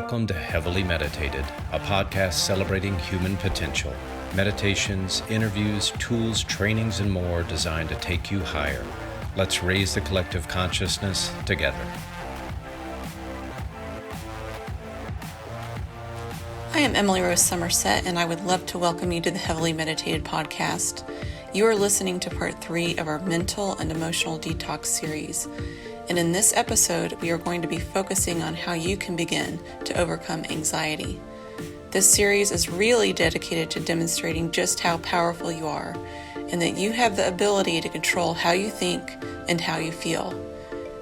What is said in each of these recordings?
Welcome to Heavily Meditated, a podcast celebrating human potential. Meditations, interviews, tools, trainings, and more designed to take you higher. Let's raise the collective consciousness together. I am Emily Rose Somerset, and I would love to welcome you to the Heavily Meditated podcast. You are listening to part 3 of our mental and emotional detox series. And in this episode, we are going to be focusing on how you can begin to overcome anxiety. This series is really dedicated to demonstrating just how powerful you are, and that you have the ability to control how you think and how you feel.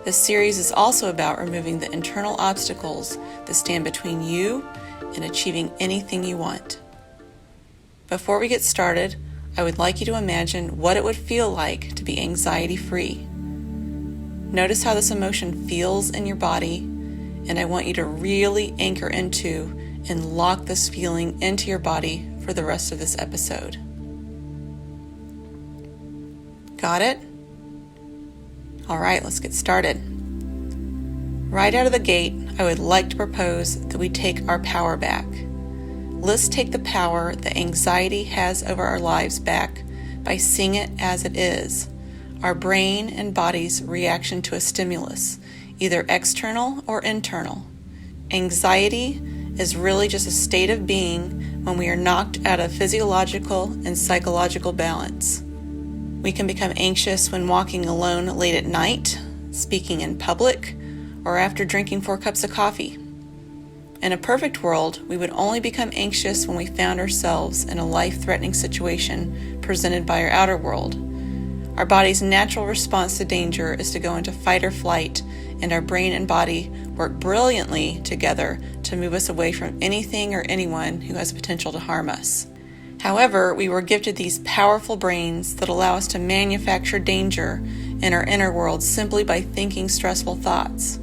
This series is also about removing the internal obstacles that stand between you and achieving anything you want. Before we get started, I would like you to imagine what it would feel like to be anxiety-free. Notice how this emotion feels in your body, and I want you to really anchor into and lock this feeling into your body for the rest of this episode. Got it? All right, let's get started. Right out of the gate, I would like to propose that we take our power back. Let's take the power that anxiety has over our lives back by seeing it as it is. Our brain and body's reaction to a stimulus, either external or internal. Anxiety is really just a state of being when we are knocked out of physiological and psychological balance. We can become anxious when walking alone late at night, speaking in public, or after drinking 4 cups of coffee. In a perfect world, we would only become anxious when we found ourselves in a life-threatening situation presented by our outer world. Our body's natural response to danger is to go into fight or flight, and our brain and body work brilliantly together to move us away from anything or anyone who has potential to harm us. However, we were gifted these powerful brains that allow us to manufacture danger in our inner world simply by thinking stressful thoughts.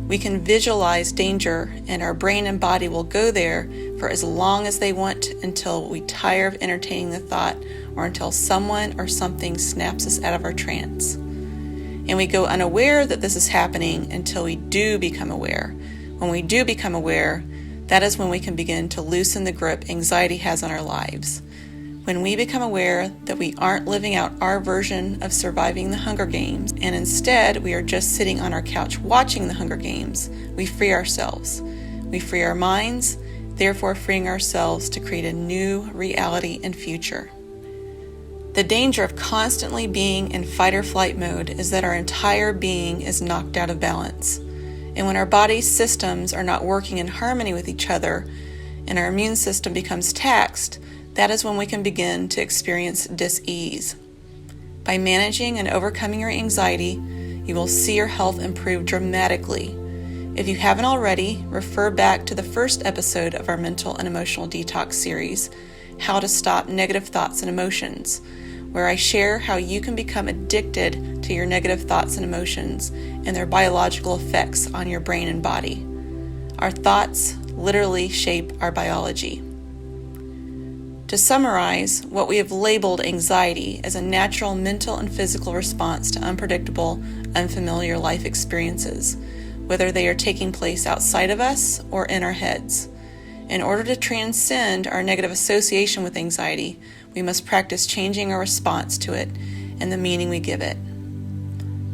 We can visualize danger, and our brain and body will go there for as long as they want until we tire of entertaining the thought or until someone or something snaps us out of our trance. And we go unaware that this is happening until we do become aware. When we do become aware, that is when we can begin to loosen the grip anxiety has on our lives. When we become aware that we aren't living out our version of surviving the Hunger Games, and instead we are just sitting on our couch watching the Hunger Games, we free ourselves. We free our minds, therefore freeing ourselves to create a new reality and future. The danger of constantly being in fight or flight mode is that our entire being is knocked out of balance. And when our body's systems are not working in harmony with each other and our immune system becomes taxed, that is when we can begin to experience dis-ease. By managing and overcoming your anxiety, you will see your health improve dramatically. If you haven't already, refer back to the first episode of our mental and emotional detox series, How to Stop Negative Thoughts and Emotions, where I share how you can become addicted to your negative thoughts and emotions and their biological effects on your brain and body. Our thoughts literally shape our biology. To summarize, what we have labeled anxiety as a natural mental and physical response to unpredictable, unfamiliar life experiences, whether they are taking place outside of us or in our heads. In order to transcend our negative association with anxiety, we must practice changing our response to it and the meaning we give it.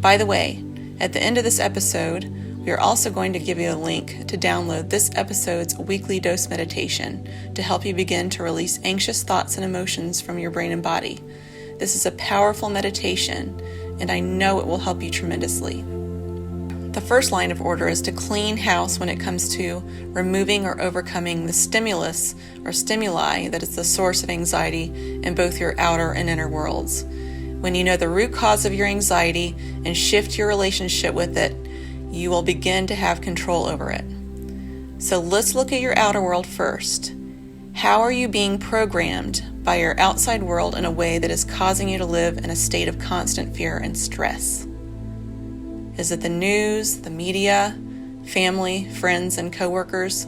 By the way, at the end of this episode, we are also going to give you a link to download this episode's weekly dose meditation to help you begin to release anxious thoughts and emotions from your brain and body. This is a powerful meditation, and I know it will help you tremendously. The first line of order is to clean house when it comes to removing or overcoming the stimulus or stimuli that is the source of anxiety in both your outer and inner worlds. When you know the root cause of your anxiety and shift your relationship with it, you will begin to have control over it. So let's look at your outer world first. How are you being programmed by your outside world in a way that is causing you to live in a state of constant fear and stress? Is it the news, the media, family, friends, and coworkers?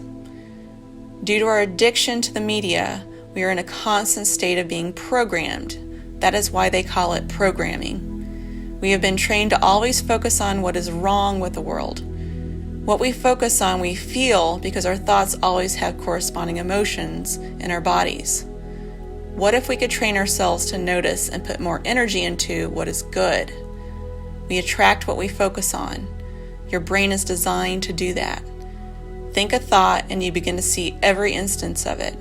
Due to our addiction to the media, we are in a constant state of being programmed. That is why they call it programming. We have been trained to always focus on what is wrong with the world. What we focus on, we feel, because our thoughts always have corresponding emotions in our bodies. What if we could train ourselves to notice and put more energy into what is good? We attract what we focus on. Your brain is designed to do that. Think a thought and you begin to see every instance of it.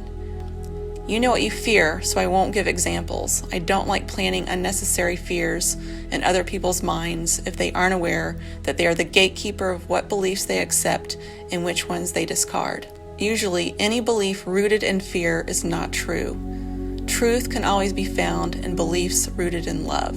You know what you fear, so I won't give examples. I don't like planting unnecessary fears in other people's minds if they aren't aware that they are the gatekeeper of what beliefs they accept and which ones they discard. Usually, any belief rooted in fear is not true. Truth can always be found in beliefs rooted in love.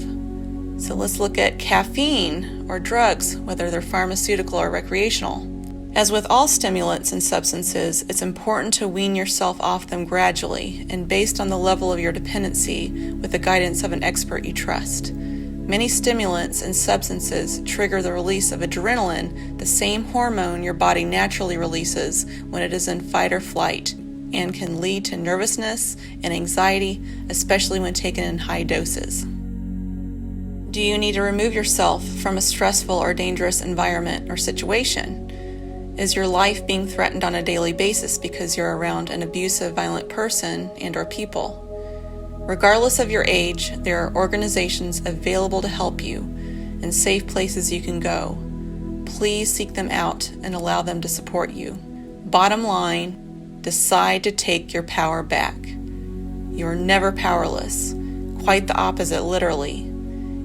So let's look at caffeine or drugs, whether they're pharmaceutical or recreational. As with all stimulants and substances, it's important to wean yourself off them gradually and based on the level of your dependency with the guidance of an expert you trust. Many stimulants and substances trigger the release of adrenaline, the same hormone your body naturally releases when it is in fight or flight, and can lead to nervousness and anxiety, especially when taken in high doses. Do you need to remove yourself from a stressful or dangerous environment or situation? Is your life being threatened on a daily basis because you're around an abusive, violent person and/or people? Regardless of your age, there are organizations available to help you and safe places you can go. Please seek them out and allow them to support you. Bottom line, decide to take your power back. You are never powerless. Quite the opposite, literally.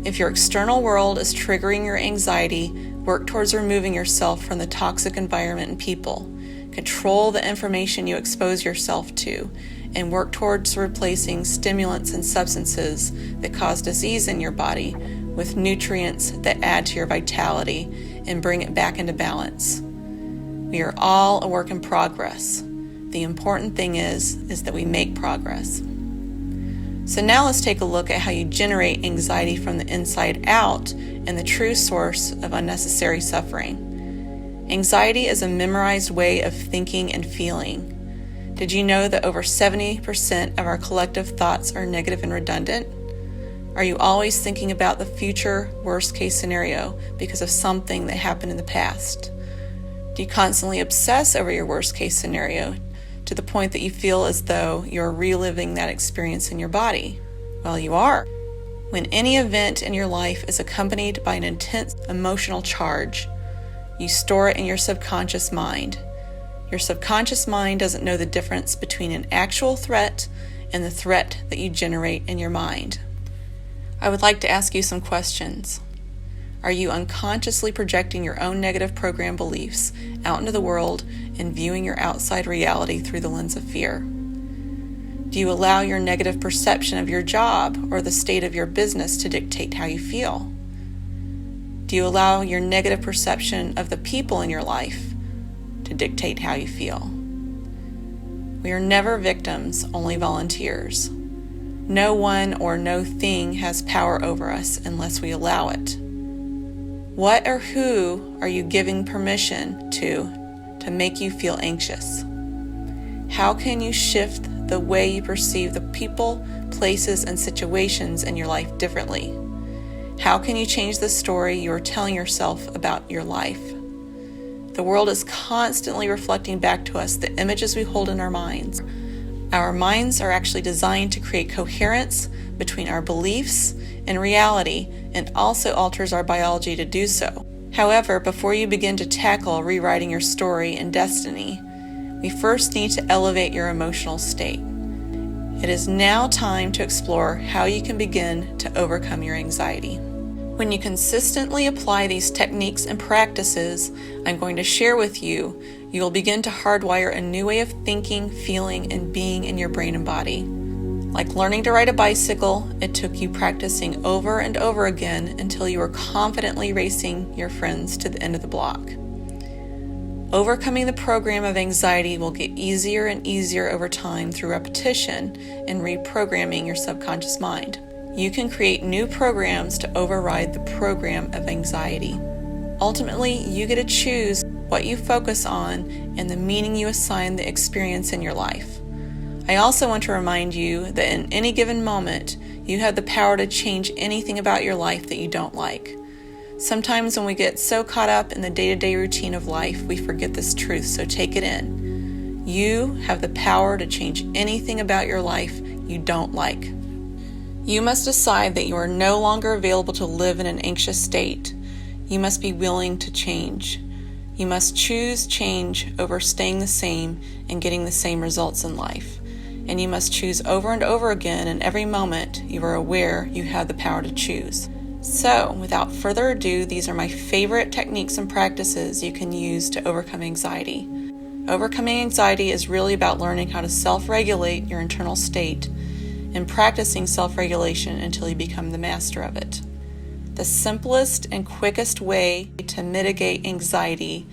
If your external world is triggering your anxiety, work towards removing yourself from the toxic environment and people. Control the information you expose yourself to, and work towards replacing stimulants and substances that cause disease in your body with nutrients that add to your vitality and bring it back into balance. We are all a work in progress. The important thing is that we make progress. So now let's take a look at how you generate anxiety from the inside out and the true source of unnecessary suffering. Anxiety is a memorized way of thinking and feeling. Did you know that over 70% of our collective thoughts are negative and redundant? Are you always thinking about the future worst-case scenario because of something that happened in the past? Do you constantly obsess over your worst-case scenario to the point that you feel as though you're reliving that experience in your body? Well, you are. When any event in your life is accompanied by an intense emotional charge, you store it in your subconscious mind. Your subconscious mind doesn't know the difference between an actual threat and the threat that you generate in your mind. I would like to ask you some questions. Are you unconsciously projecting your own negative program beliefs out into the world and viewing your outside reality through the lens of fear? Do you allow your negative perception of your job or the state of your business to dictate how you feel? Do you allow your negative perception of the people in your life to dictate how you feel? We are never victims, only volunteers. No one or no thing has power over us unless we allow it. What or who are you giving permission to make you feel anxious? How can you shift the way you perceive the people, places, and situations in your life differently? How can you change the story you are telling yourself about your life? The world is constantly reflecting back to us the images we hold in our minds. Our minds are actually designed to create coherence between our beliefs and reality, and also alters our biology to do so. However, before you begin to tackle rewriting your story and destiny, we first need to elevate your emotional state. It is now time to explore how you can begin to overcome your anxiety. When you consistently apply these techniques and practices I'm going to share with you, you will begin to hardwire a new way of thinking, feeling, and being in your brain and body. Like learning to ride a bicycle, it took you practicing over and over again until you were confidently racing your friends to the end of the block. Overcoming the program of anxiety will get easier and easier over time through repetition and reprogramming your subconscious mind. You can create new programs to override the program of anxiety. Ultimately, you get to choose what you focus on and the meaning you assign the experience in your life. I also want to remind you that in any given moment, you have the power to change anything about your life that you don't like. Sometimes when we get so caught up in the day-to-day routine of life, we forget this truth, so take it in. You have the power to change anything about your life you don't like. You must decide that you are no longer available to live in an anxious state. You must be willing to change. You must choose change over staying the same and getting the same results in life. And you must choose over and over again in every moment you are aware you have the power to choose. So, without further ado, these are my favorite techniques and practices you can use to overcome anxiety. Overcoming anxiety is really about learning how to self-regulate your internal state and practicing self-regulation until you become the master of it. The simplest and quickest way to mitigate anxiety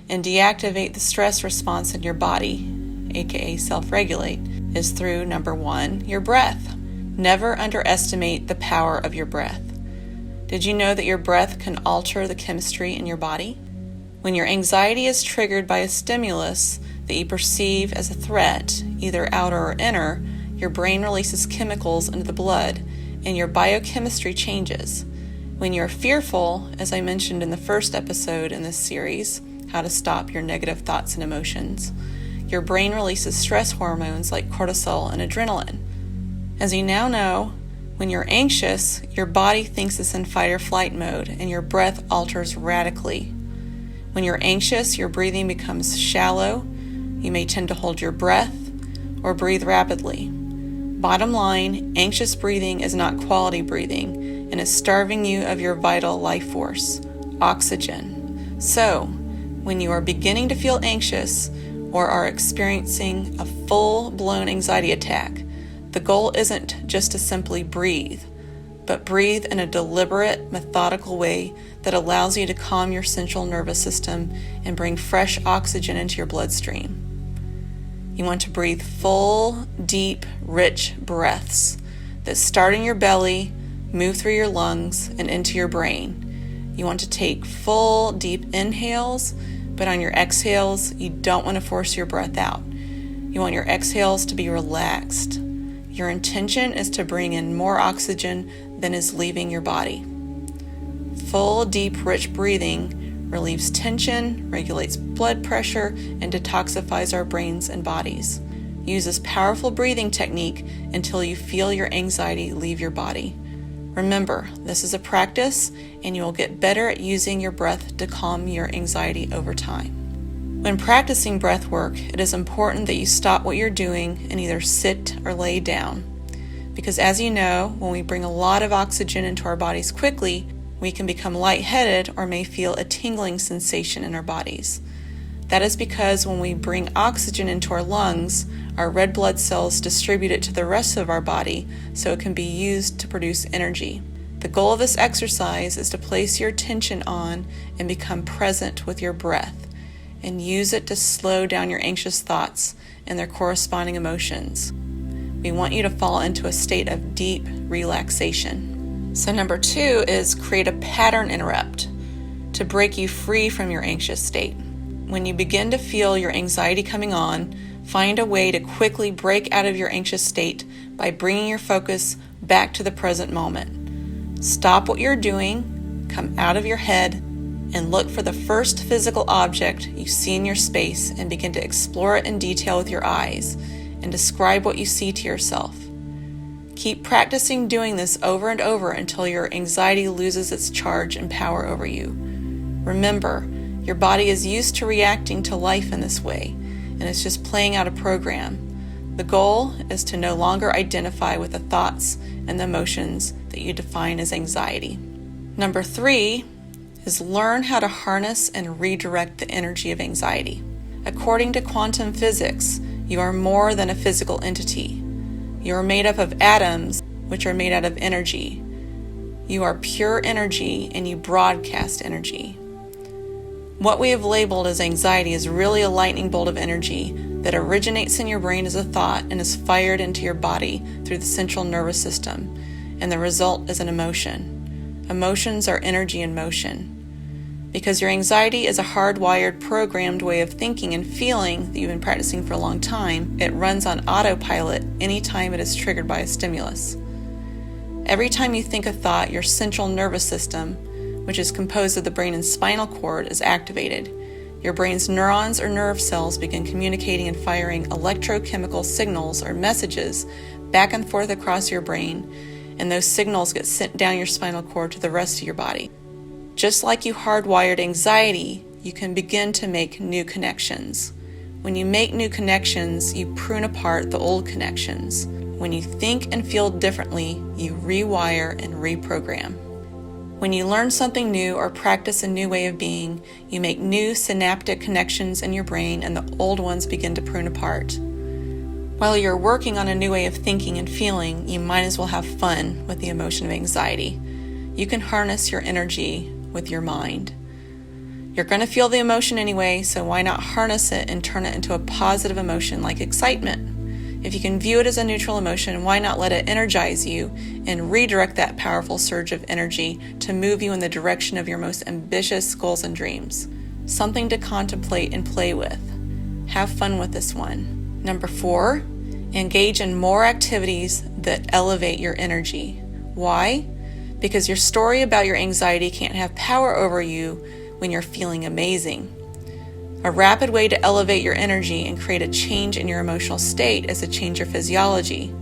and deactivate the stress response in your body, aka self-regulate, is through number 1, your breath. Never underestimate the power of your breath. Did you know that your breath can alter the chemistry in your body? When your anxiety is triggered by a stimulus that you perceive as a threat, either outer or inner, your brain releases chemicals into the blood and your biochemistry changes. When you're fearful, as I mentioned in the first episode in this series, How to Stop Your Negative Thoughts and Emotions, your brain releases stress hormones like cortisol and adrenaline. As you now know, when you're anxious, your body thinks it's in fight or flight mode and your breath alters radically. When you're anxious, your breathing becomes shallow. You may tend to hold your breath or breathe rapidly. Bottom line, anxious breathing is not quality breathing and is starving you of your vital life force, oxygen. So, when you are beginning to feel anxious or are experiencing a full-blown anxiety attack, the goal isn't just to simply breathe, but breathe in a deliberate, methodical way that allows you to calm your central nervous system and bring fresh oxygen into your bloodstream. You want to breathe full, deep, rich breaths that start in your belly, move through your lungs, and into your brain. You want to take full, deep inhales, but on your exhales, you don't want to force your breath out. You want your exhales to be relaxed. Your intention is to bring in more oxygen than is leaving your body. Full, deep, rich breathing relieves tension, regulates blood pressure, and detoxifies our brains and bodies. Use this powerful breathing technique until you feel your anxiety leave your body. Remember, this is a practice, and you will get better at using your breath to calm your anxiety over time. When practicing breath work, it is important that you stop what you're doing and either sit or lay down. Because as you know, when we bring a lot of oxygen into our bodies quickly, we can become lightheaded or may feel a tingling sensation in our bodies. That is because when we bring oxygen into our lungs, our red blood cells distribute it to the rest of our body so it can be used to produce energy. The goal of this exercise is to place your attention on and become present with your breath and use it to slow down your anxious thoughts and their corresponding emotions. We want you to fall into a state of deep relaxation. So number 2 is create a pattern interrupt to break you free from your anxious state. When you begin to feel your anxiety coming on, find a way to quickly break out of your anxious state by bringing your focus back to the present moment. Stop what you're doing, come out of your head, and look for the first physical object you see in your space and begin to explore it in detail with your eyes and describe what you see to yourself. Keep practicing doing this over and over until your anxiety loses its charge and power over you. Remember, your body is used to reacting to life in this way, and it's just playing out a program. The goal is to no longer identify with the thoughts and the emotions that you define as anxiety. Number 3 is learn how to harness and redirect the energy of anxiety. According to quantum physics, you are more than a physical entity. You are made up of atoms, which are made out of energy. You are pure energy, and you broadcast energy. What we have labeled as anxiety is really a lightning bolt of energy that originates in your brain as a thought and is fired into your body through the central nervous system, and the result is an emotion. Emotions are energy in motion. Because your anxiety is a hardwired, programmed way of thinking and feeling that you've been practicing for a long time, it runs on autopilot anytime it is triggered by a stimulus. Every time you think a thought, your central nervous system, which is composed of the brain and spinal cord, is activated. Your brain's neurons or nerve cells begin communicating and firing electrochemical signals or messages back and forth across your brain, and those signals get sent down your spinal cord to the rest of your body. Just like you hardwired anxiety, you can begin to make new connections. When you make new connections, you prune apart the old connections. When you think and feel differently, you rewire and reprogram. When you learn something new or practice a new way of being, you make new synaptic connections in your brain and the old ones begin to prune apart. While you're working on a new way of thinking and feeling, you might as well have fun with the emotion of anxiety. You can harness your energy with your mind. You're going to feel the emotion anyway, so why not harness it and turn it into a positive emotion like excitement? If you can view it as a neutral emotion, why not let it energize you and redirect that powerful surge of energy to move you in the direction of your most ambitious goals and dreams? Something to contemplate and play with. Have fun with this one. Number 4, engage in more activities that elevate your energy. Why? Because your story about your anxiety can't have power over you when you're feeling amazing. A rapid way to elevate your energy and create a change in your emotional state is to change your physiology.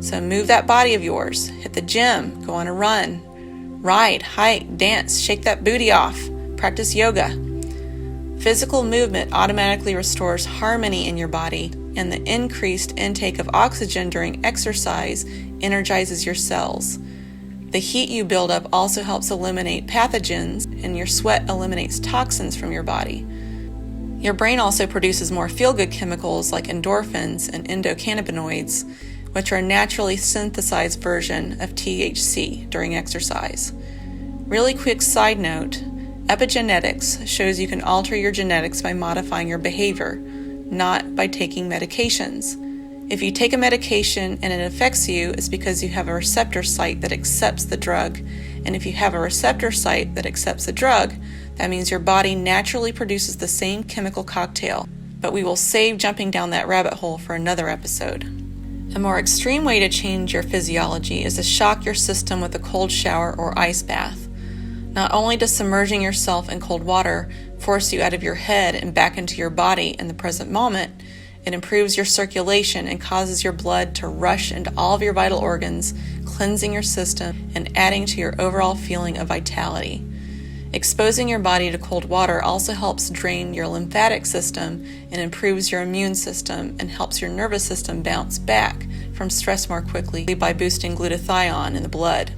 So move that body of yours, hit the gym, go on a run, ride, hike, dance, shake that booty off, practice yoga. Physical movement automatically restores harmony in your body, and the increased intake of oxygen during exercise energizes your cells. The heat you build up also helps eliminate pathogens, and your sweat eliminates toxins from your body. Your brain also produces more feel-good chemicals like endorphins and endocannabinoids, which are a naturally synthesized version of THC during exercise. Really quick side note, epigenetics shows you can alter your genetics by modifying your behavior, not by taking medications. If you take a medication and it affects you, it's because you have a receptor site that accepts the drug. And if you have a receptor site that accepts the drug, that means your body naturally produces the same chemical cocktail. But we will save jumping down that rabbit hole for another episode. A more extreme way to change your physiology is to shock your system with a cold shower or ice bath. Not only does submerging yourself in cold water force you out of your head and back into your body in the present moment, it improves your circulation and causes your blood to rush into all of your vital organs, cleansing your system and adding to your overall feeling of vitality. Exposing your body to cold water also helps drain your lymphatic system and improves your immune system and helps your nervous system bounce back from stress more quickly by boosting glutathione in the blood.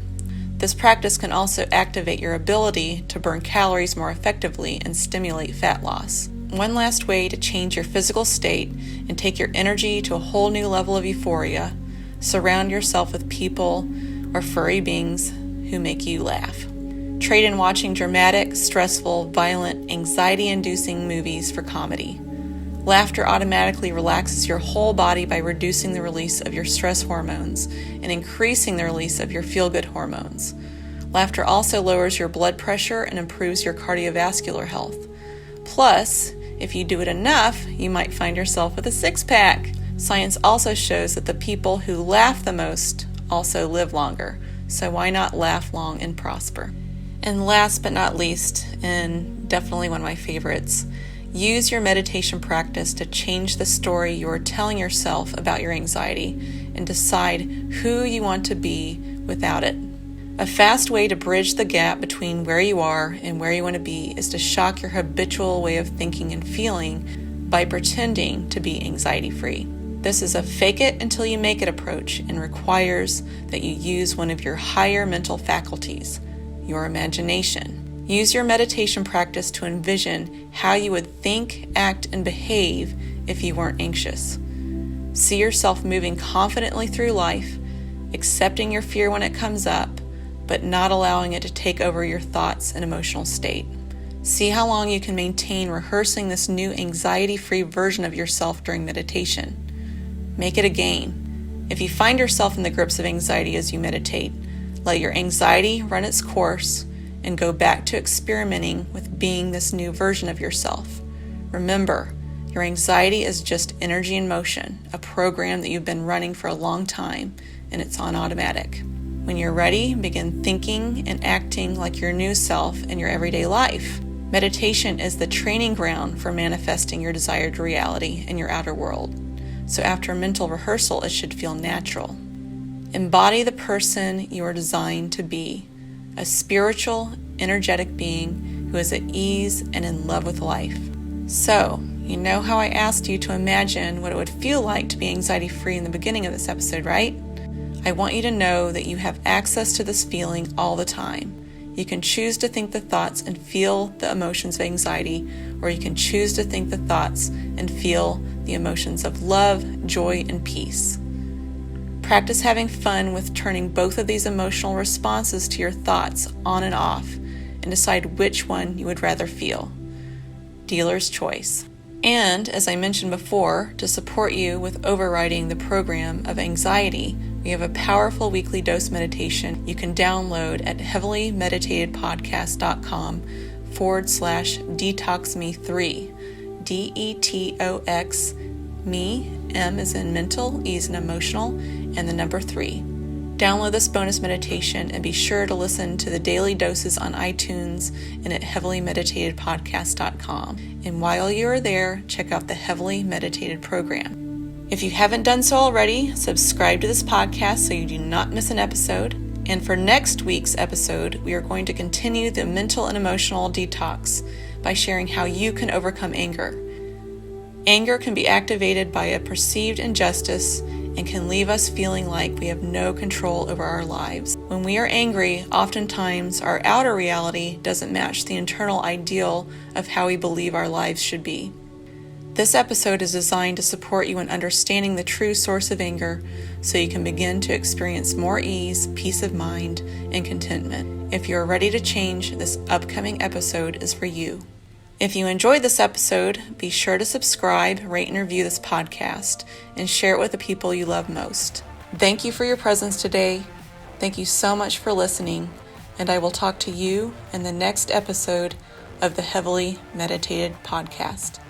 This practice can also activate your ability to burn calories more effectively and stimulate fat loss. One last way to change your physical state and take your energy to a whole new level of euphoria: surround yourself with people or furry beings who make you laugh. Trade in watching dramatic, stressful, violent, anxiety-inducing movies for comedy. Laughter automatically relaxes your whole body by reducing the release of your stress hormones and increasing the release of your feel-good hormones. Laughter also lowers your blood pressure and improves your cardiovascular health. Plus, if you do it enough, you might find yourself with a six-pack. Science also shows that the people who laugh the most also live longer, so why not laugh long and prosper? And last but not least, and definitely one of my favorites, use your meditation practice to change the story you are telling yourself about your anxiety and decide who you want to be without it. A fast way to bridge the gap between where you are and where you want to be is to shock your habitual way of thinking and feeling by pretending to be anxiety-free. This is a fake it until you make it approach and requires that you use one of your higher mental faculties, your imagination. Use your meditation practice to envision how you would think, act, and behave if you weren't anxious. See yourself moving confidently through life, accepting your fear when it comes up, but not allowing it to take over your thoughts and emotional state. See how long you can maintain rehearsing this new anxiety-free version of yourself during meditation. Make it a game. If you find yourself in the grips of anxiety as you meditate, let your anxiety run its course and go back to experimenting with being this new version of yourself. Remember, your anxiety is just energy in motion, a program that you've been running for a long time, and it's on automatic. When you're ready, begin thinking and acting like your new self in your everyday life. Meditation is the training ground for manifesting your desired reality in your outer world. So after mental rehearsal, it should feel natural. Embody the person you are designed to be, a spiritual, energetic being who is at ease and in love with life. So, you know how I asked you to imagine what it would feel like to be anxiety-free in the beginning of this episode, right? I want you to know that you have access to this feeling all the time. You can choose to think the thoughts and feel the emotions of anxiety, or you can choose to think the thoughts and feel the emotions of love, joy, and peace. Practice having fun with turning both of these emotional responses to your thoughts on and off, and decide which one you would rather feel. Dealer's choice. And, as I mentioned before, to support you with overriding the program of anxiety, we have a powerful weekly dose meditation you can download at heavilymeditatedpodcast.com/detoxme3. DETOX me, M is in mental, E is in emotional, and the number 3. Download this bonus meditation and be sure to listen to the daily doses on iTunes and at heavilymeditatedpodcast.com. And while you are there, check out the Heavily Meditated program. If you haven't done so already, subscribe to this podcast so you do not miss an episode. And for next week's episode, we are going to continue the mental and emotional detox by sharing how you can overcome anger. Anger can be activated by a perceived injustice and can leave us feeling like we have no control over our lives. When we are angry, oftentimes our outer reality doesn't match the internal ideal of how we believe our lives should be. This episode is designed to support you in understanding the true source of anger so you can begin to experience more ease, peace of mind, and contentment. If you're ready to change, this upcoming episode is for you. If you enjoyed this episode, be sure to subscribe, rate, and review this podcast, and share it with the people you love most. Thank you for your presence today. Thank you so much for listening, and I will talk to you in the next episode of the Heavily Meditated Podcast.